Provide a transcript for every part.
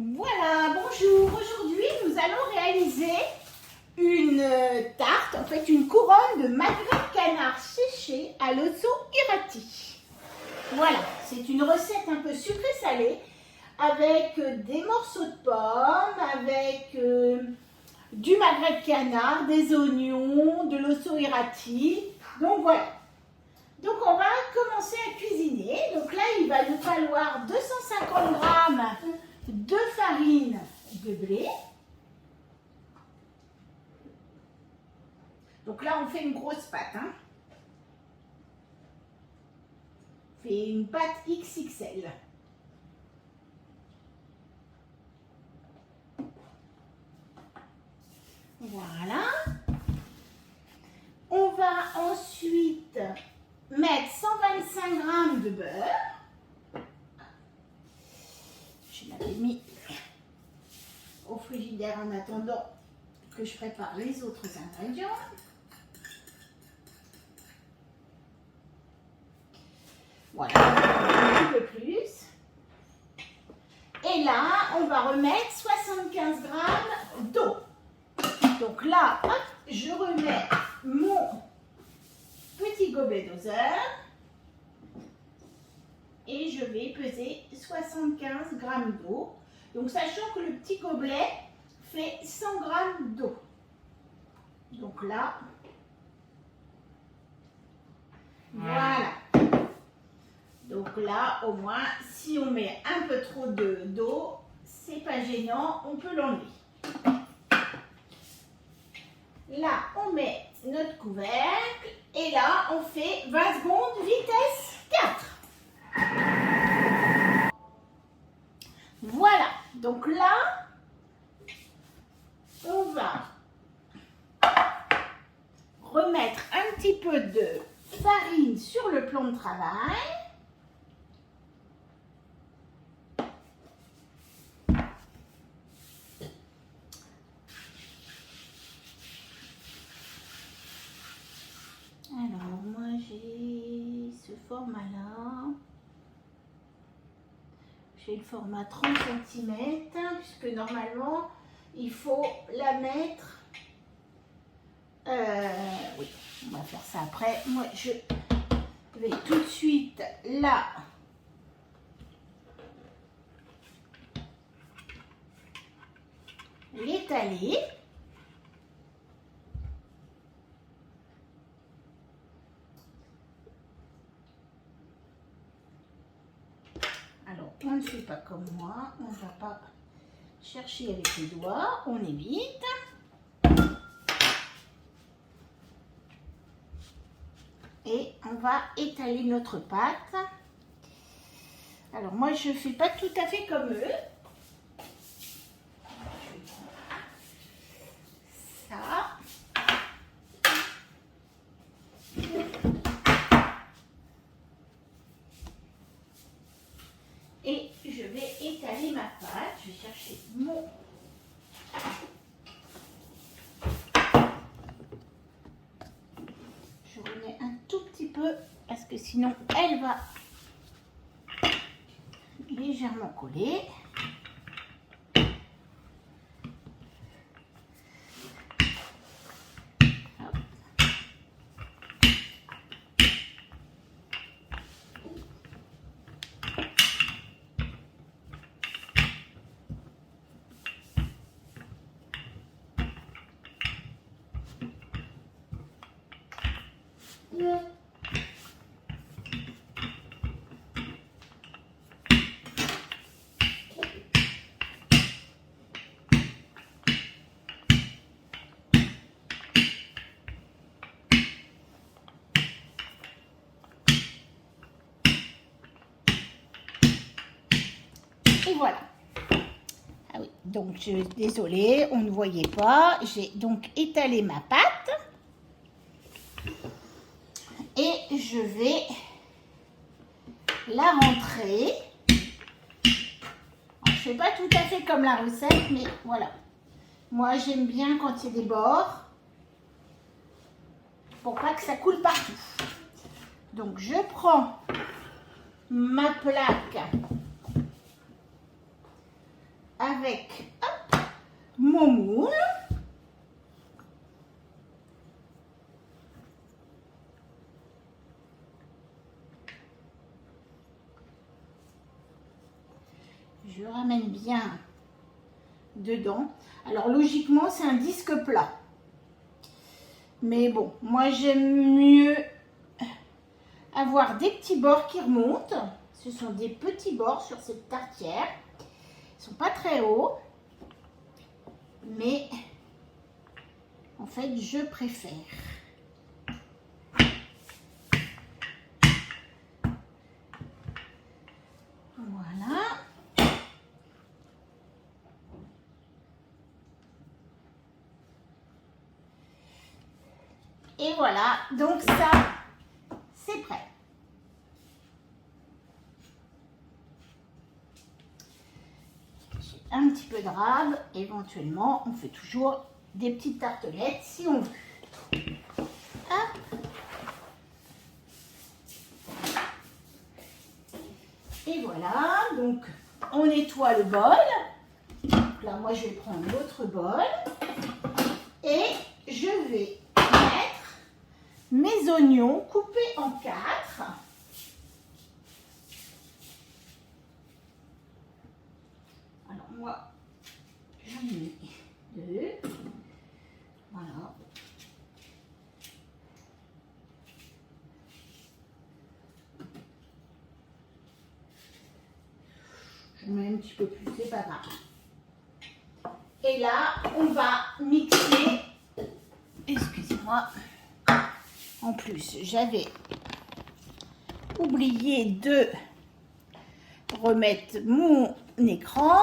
Voilà, bonjour. Aujourd'hui, nous allons réaliser une tarte, en fait une couronne de magret de canard séché à l'osso irati. Voilà, c'est une recette un peu sucrée-salée avec des morceaux de pommes, avec du magret de canard, des oignons, de l'osso irati. Donc voilà. Donc on va commencer à cuisiner. Donc là, il va nous falloir 250 grammes de farine de blé. Donc là, on fait une grosse pâte. On fait une pâte XXL. Voilà. On va ensuite mettre 125 grammes de beurre. Je l'avais mis au frigidaire en attendant que je prépare les autres ingrédients. Voilà, un petit peu plus. Et là, on va remettre 75 grammes d'eau. Donc là, hop, je remets mon petit gobelet doseur et je vais peser 75 grammes d'eau. Donc sachant que le petit gobelet fait 100 grammes d'eau. Donc là, voilà. Donc là, au moins, si on met un peu trop d'eau, c'est pas gênant, on peut l'enlever. Là, on met notre couvercle et là, on fait 20 secondes, vitesse 4. Voilà, donc là, on va remettre un petit peu de farine sur le plan de travail. Alors, moi j'ai ce format-là. J'ai le format 30 cm, puisque normalement, il faut la mettre... oui, on va faire ça après. Moi, je vais tout de suite là... l'étaler. Alors, on ne fait pas comme moi, on ne va pas chercher avec les doigts, on évite. Et on va étaler notre pâte. Alors, moi, je ne fais pas tout à fait comme eux. Ça. Et je vais étaler ma pâte. Je vais chercher mon... Je remets un tout petit peu parce que sinon elle va légèrement coller. Et voilà. Ah oui, donc désolée, on ne voyait pas. J'ai donc étalé ma pâte. Et je vais la rentrer. Alors, je ne fais pas tout à fait comme la recette, mais voilà. Moi, j'aime bien quand il y a des bords. Pour pas que ça coule partout. Donc, je prends ma plaque avec hop, mon moule. Je ramène bien dedans. Alors logiquement, c'est un disque plat. Mais bon, moi j'aime mieux avoir des petits bords qui remontent. Ce sont des petits bords sur cette tartière. Ils ne sont pas très hauts. Mais en fait, je préfère. Voilà. Et voilà, donc ça, c'est prêt. J'ai un petit peu de râbe, éventuellement, on fait toujours des petites tartelettes si on veut. Hop. Et voilà, donc on nettoie le bol. Donc là, moi, je vais prendre l'autre bol et je vais mettre mes oignons coupés en 4. Alors moi, j'en ai mis 2. Voilà. Je mets un petit peu plus, c'est pas grave. Et là, on va mixer. Excusez-moi. En plus, j'avais oublié de remettre mon écran.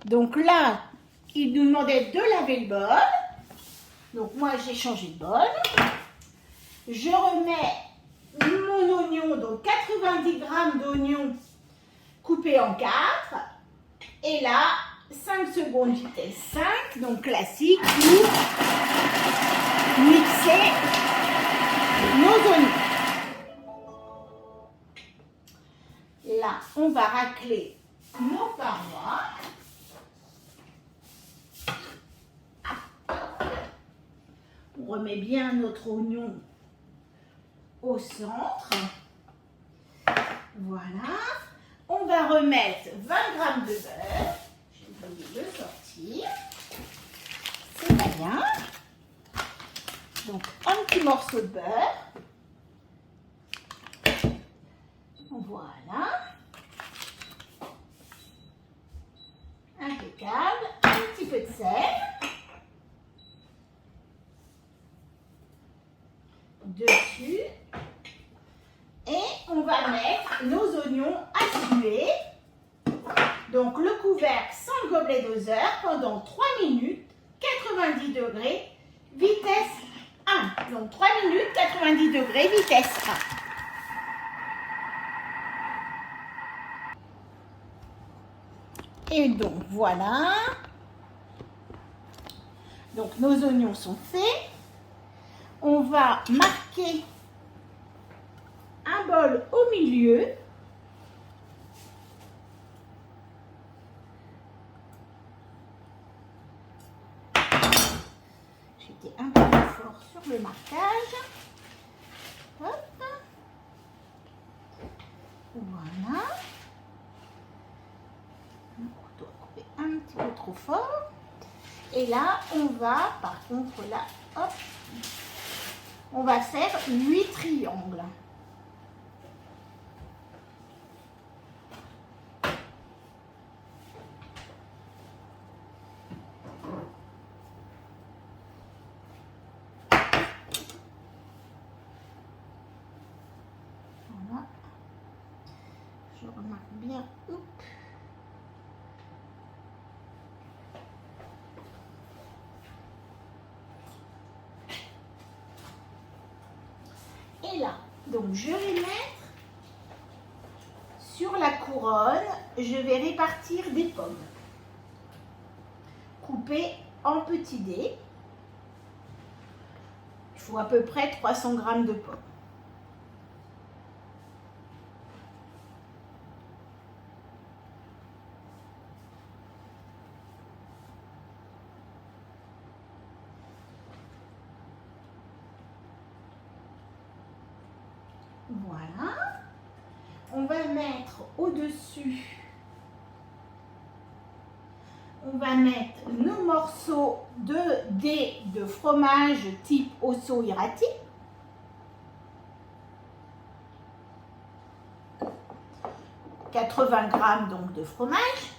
Donc là, il nous demandait de laver le bol. Donc moi, j'ai changé de bol. Je remets mon oignon, donc 90 g d'oignons coupés en 4. Et là, 5 secondes vitesse 5, donc classique, pour mixer nos oignons. Là, on va racler nos parois. On remet bien notre oignon au centre. Voilà. On va remettre 20 g de beurre. Je vais oublier de sortir. C'est pas bien. Donc, un petit morceau de beurre. Voilà. Impeccable. Un petit peu de sel. Dessus. Et on va mettre nos oignons à suer. Donc le couvercle sans le gobelet doseur pendant 3 minutes, 90 degrés, vitesse 1. Donc 3 minutes, 90 degrés, vitesse 1. Et donc voilà. Donc nos oignons sont faits. On va marquer un bol au milieu. J'étais un peu plus fort sur le marquage. Hop. Voilà. On doit couper un petit peu trop fort. Et là, on va, par contre, là, hop, on va faire 8 triangles. Voilà. Je remarque bien. Oups. Et là, donc je vais mettre sur la couronne, je vais répartir des pommes coupées en petits dés. Il faut à peu près 300 g de pommes. Voilà. On va mettre au-dessus, on va mettre nos morceaux de dés de fromage type Osso Irati. « 80 grammes donc de fromage.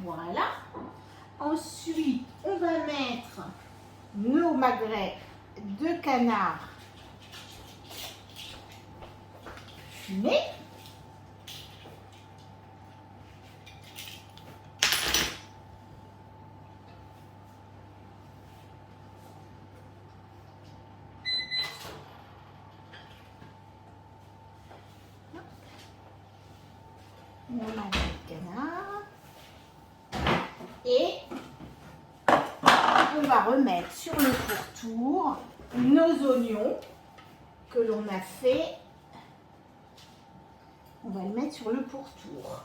Voilà. Ensuite, on va mettre nos magrets de canard fumés. Nos magrets de canard. Et on va remettre sur le pourtour nos oignons que l'on a fait. On va le mettre sur le pourtour.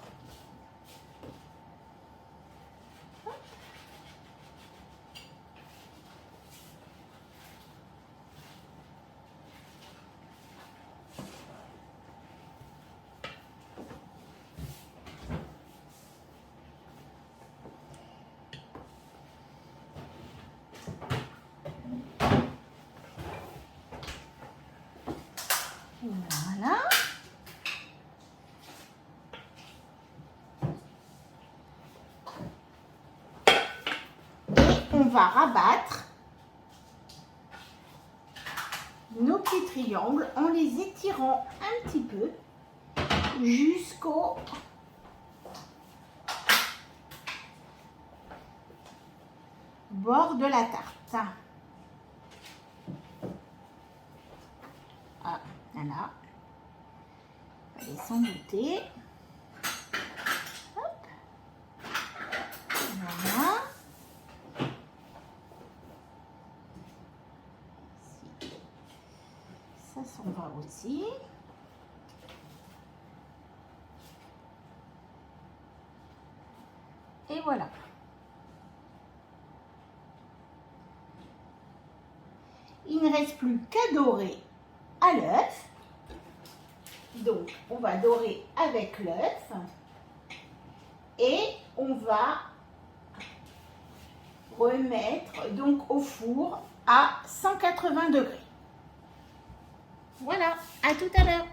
Voilà. Et on va rabattre nos petits triangles en les étirant un petit peu jusqu'au bord de la tarte. Ah, voilà. Allez, sans douter. Hop. Voilà. Ça s'en va aussi. Et voilà. Il ne reste plus qu'à dorer à l'œuf. Donc, on va dorer avec l'œuf et on va remettre donc au four à 180 degrés. Voilà, à tout à l'heure.